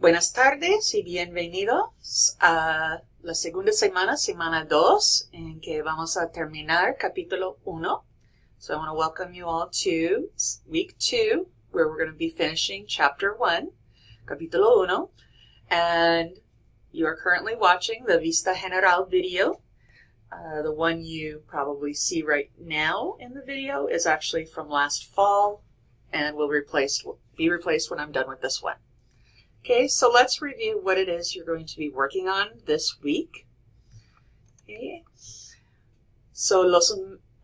Buenas tardes y bienvenidos a la segunda semana, semana 2, en que vamos a terminar capítulo 1. So I want to welcome you all to week 2, where we're going to be finishing chapter 1, capítulo 1. And you are currently watching the Vista General video. The one you probably see right now in the video is actually from last fall and will be replaced when I'm done with this one. Okay, so let's review what it is you're going to be working on this week. Okay. So los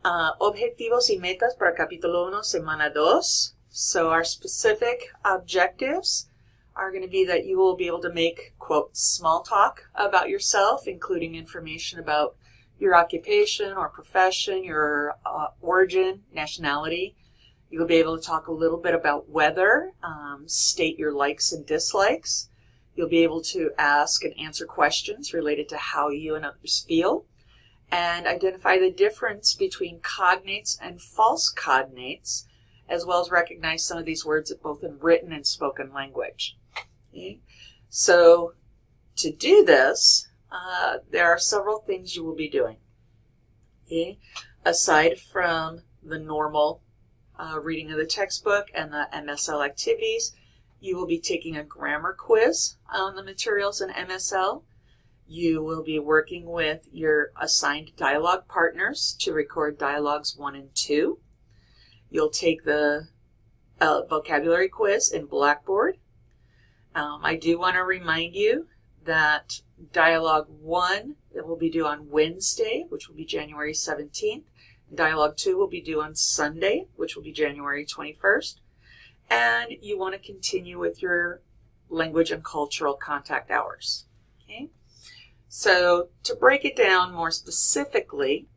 objetivos y metas para capítulo 1, semana 2. So our specific objectives are going to be that you will be able to make, quote, small talk about yourself, including information about your occupation or profession, your origin, nationality. You'll be able to talk a little bit about weather, state your likes and dislikes. You'll be able to ask and answer questions related to how you and others feel, and identify the difference between cognates and false cognates, as well as recognize some of these words both in written and spoken language. Okay? So to do this, there are several things you will be doing. Okay? Aside from the normal reading of the textbook and the MSL activities, you will be taking a grammar quiz on the materials in MSL. You will be working with your assigned dialogue partners to record dialogues 1 and 2. You'll take the vocabulary quiz in Blackboard. I do want to remind you that Dialogue 1 it will be due on Wednesday, which will be January 17th. Dialogue 2 will be due on Sunday, which will be January 21st. And you want to continue with your language and cultural contact hours. Okay? So to break it down more specifically,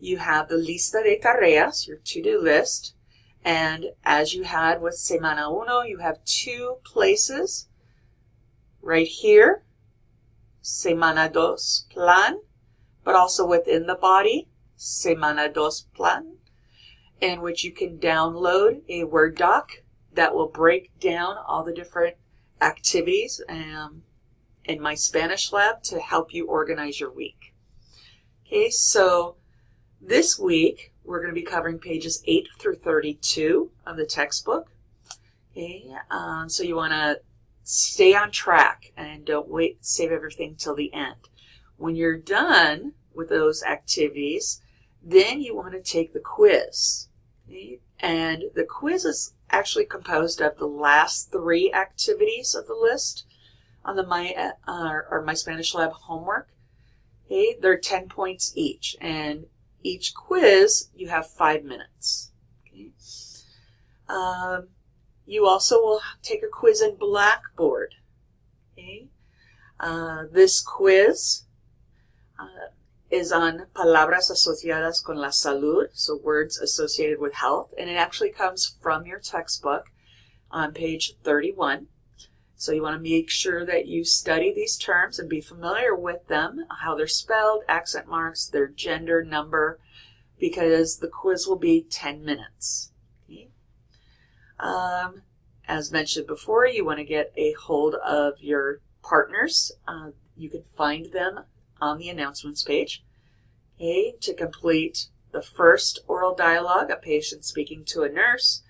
you have the lista de tareas, your to-do list. And as you had with Semana 1, you have 2 places right here, Semana 2 plan, but also within the body, Semana 2 plan, in which you can download a Word doc that will break down all the different activities in my Spanish lab to help you organize your week. Okay, so this week we're going to be covering pages 8 through 32 of the textbook. Okay, so you want to stay on track and don't save everything till the end. When you're done with those activities, then you want to take the quiz. Okay? And the quiz is actually composed of the last 3 activities of the list on the My Spanish Lab homework. Okay? They're 10 points each, and each quiz you have 5 minutes. Okay? You also will take a quiz in Blackboard. Okay? This quiz is on palabras asociadas con la salud, so words associated with health, and it actually comes from your textbook on page 31. So you want to make sure that you study these terms and be familiar with them, how they're spelled, accent marks, their gender, number, because the quiz will be 10 minutes. Okay? As mentioned before, you want to get a hold of your partners. You can find them on the announcements page. Okay, to complete the first oral dialogue, a patient speaking to a nurse,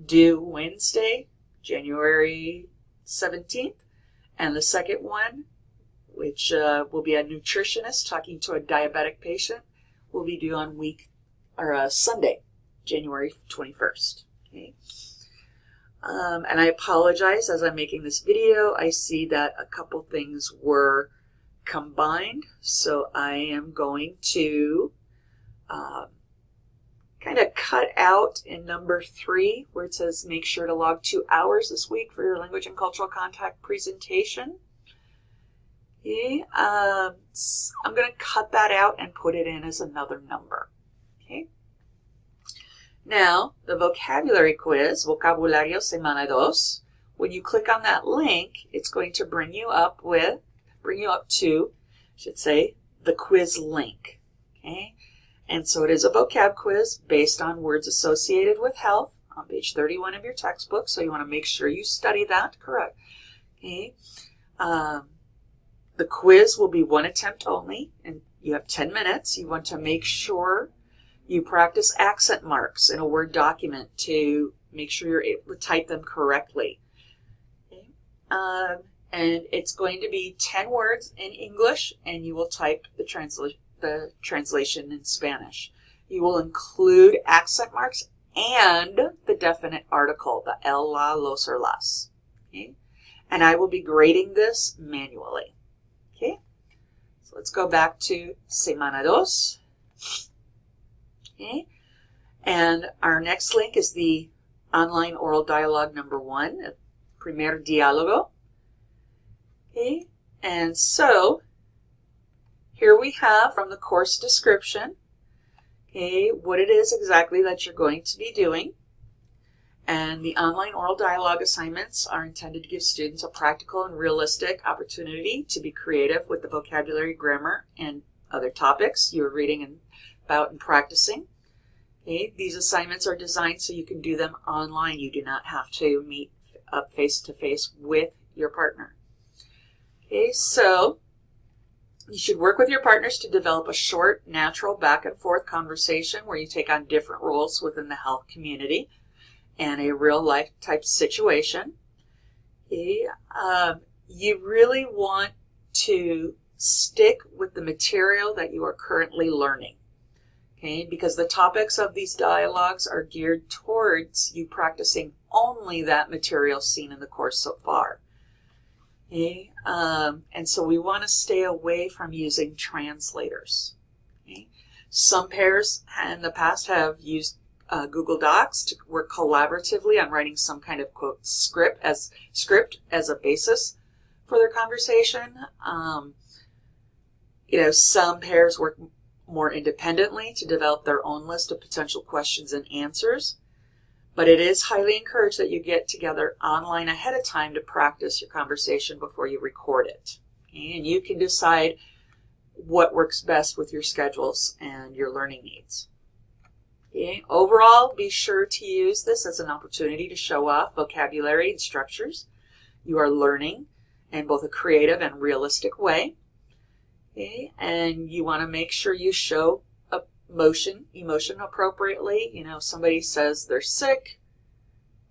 due Wednesday, January 17th, and the second one, which will be a nutritionist talking to a diabetic patient, will be due on Sunday, January 21st. Okay. And I apologize as I'm making this video. I see that a couple things were combined, so I am going to kind of cut out in number 3 where it says make sure to log 2 hours this week for your language and cultural contact presentation. Okay, I'm going to cut that out and put it in as another number. Okay. Now, the vocabulary quiz, Vocabulario Semana 2, when you click on that link, it's going to bring you up to, the quiz link. Okay? And so it is a vocab quiz based on words associated with health on page 31 of your textbook, so you want to make sure you study that Okay. The quiz will be one attempt only, and you have 10 minutes. You want to make sure you practice accent marks in a Word document to make sure you're able to type them correctly. Okay. And it's going to be 10 words in English, and you will type the translation in Spanish. You will include accent marks and the definite article, the el, la, los, or las. Okay? And I will be grading this manually. Okay? So let's go back to Semana 2. Okay? And our next link is the online oral dialogue number 1, primer diálogo. Okay? And so here we have from the course description, okay, what it is exactly that you're going to be doing. And the online oral dialogue assignments are intended to give students a practical and realistic opportunity to be creative with the vocabulary, grammar, and other topics you're reading about and practicing. Okay, these assignments are designed so you can do them online. You do not have to meet up face-to-face with your partner. Okay, so you should work with your partners to develop a short, natural, back-and-forth conversation where you take on different roles within the health community and a real-life type situation. Okay, you really want to stick with the material that you are currently learning. Okay, because the topics of these dialogues are geared towards you practicing only that material seen in the course so far. Okay, and so we want to stay away from using translators. Okay. Some pairs in the past have used Google Docs to work collaboratively on writing some kind of quote script as a basis for their conversation. Some pairs work more independently to develop their own list of potential questions and answers. But it is highly encouraged that you get together online ahead of time to practice your conversation before you record it. Okay? And you can decide what works best with your schedules and your learning needs. Okay? Overall, be sure to use this as an opportunity to show off vocabulary and structures you are learning in both a creative and realistic way. Okay? And you want to make sure you show emotion appropriately. Somebody says they're sick,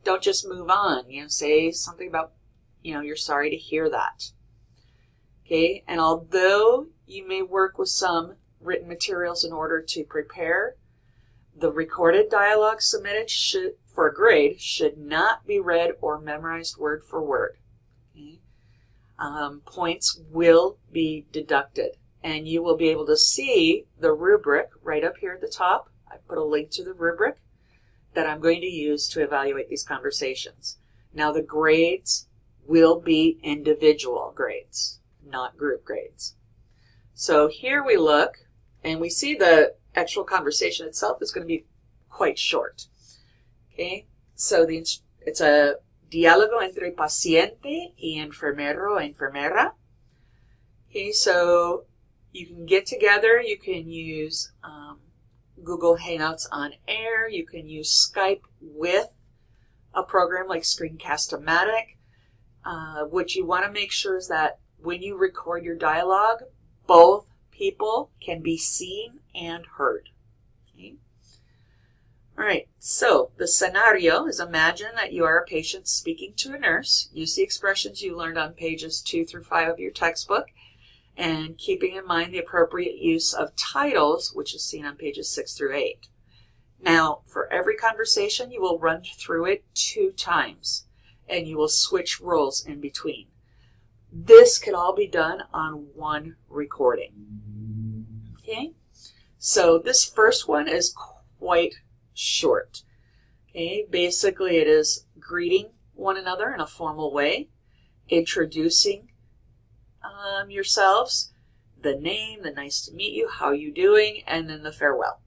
don't just move on. Say something about, you're sorry to hear that. Okay, and although you may work with some written materials in order to prepare, the recorded dialogue submitted for a grade should not be read or memorized word for word. Okay? Points will be deducted. And you will be able to see the rubric right up here at the top. I put a link to the rubric that I'm going to use to evaluate these conversations. Now the grades will be individual grades, not group grades. So here we look, and we see the actual conversation itself is going to be quite short. Okay, so it's a diálogo entre paciente y enfermero o enfermera. Okay, so you can get together, you can use Google Hangouts on Air, you can use Skype with a program like Screencast-O-Matic. What you want to make sure is that when you record your dialogue, both people can be seen and heard. Okay? All right, so the scenario is imagine that you are a patient speaking to a nurse. Use the expressions you learned on pages 2 through 5 of your textbook, and keeping in mind the appropriate use of titles, which is seen on pages 6 through 8. Now, for every conversation, you will run through it 2 times, and you will switch roles in between. This can all be done on one recording. Okay, so this first one is quite short. Okay, basically it is greeting one another in a formal way, introducing yourselves, the name, the nice to meet you, how you doing, and then the farewell.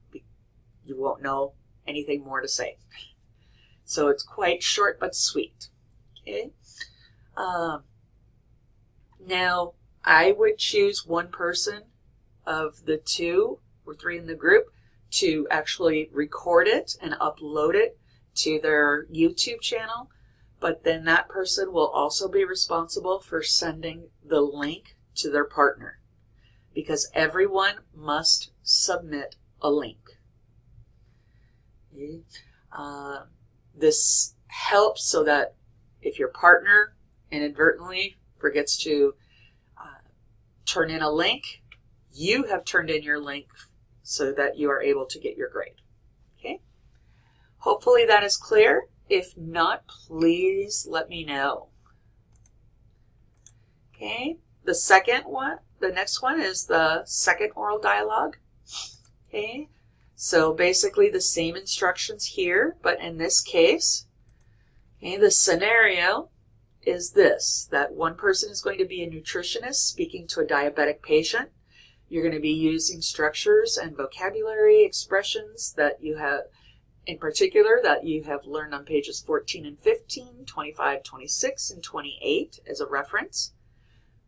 You won't know anything more to say. So it's quite short but sweet. Okay. Now I would choose one person of the 2 or 3 in the group to actually record it and upload it to their YouTube channel. but then that person will also be responsible for sending the link to their partner, because everyone must submit a link. Okay. This helps so that if your partner inadvertently forgets to turn in a link, you have turned in your link so that you are able to get your grade. Okay? Hopefully that is clear. If not, please let me know. Okay? The next one is the second oral dialogue. Okay? So basically the same instructions here, but in this case, okay, the scenario is this, that one person is going to be a nutritionist speaking to a diabetic patient. You're going to be using structures and vocabulary expressions that you have, in particular, that you have learned on pages 14 and 15, 25, 26, and 28 as a reference.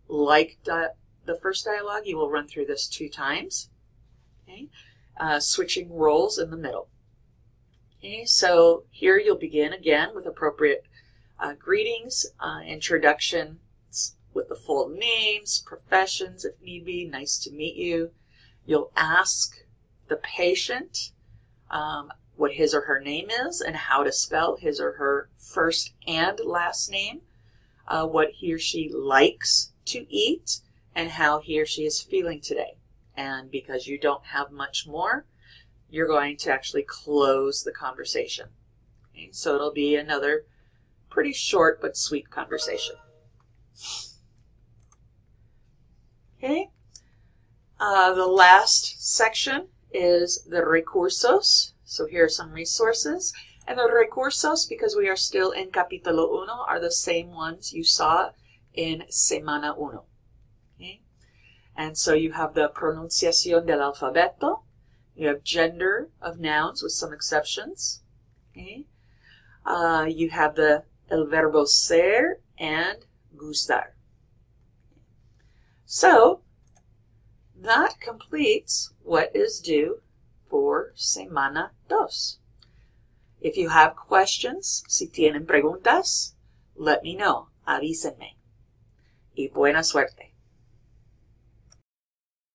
Like the first dialogue, you will run through this 2 times. Okay? Switching roles in the middle. Okay, so here you'll begin again with appropriate greetings, introductions with the full names, professions if need be, nice to meet you. You'll ask the patient what his or her name is and how to spell his or her first and last name, what he or she likes to eat, and how he or she is feeling today. And because you don't have much more, you're going to actually close the conversation. Okay, so it'll be another pretty short but sweet conversation. Okay, the last section is the recursos. So here are some resources. And the recursos, because we are still in Capítulo 1, are the same ones you saw in Semana 1. Okay? And so you have the pronunciación del alfabeto. You have gender of nouns with some exceptions. Okay? You have el verbo ser and gustar. So that completes what is due for Semana 2. If you have questions, si tienen preguntas, let me know. Avísenme. Y buena suerte.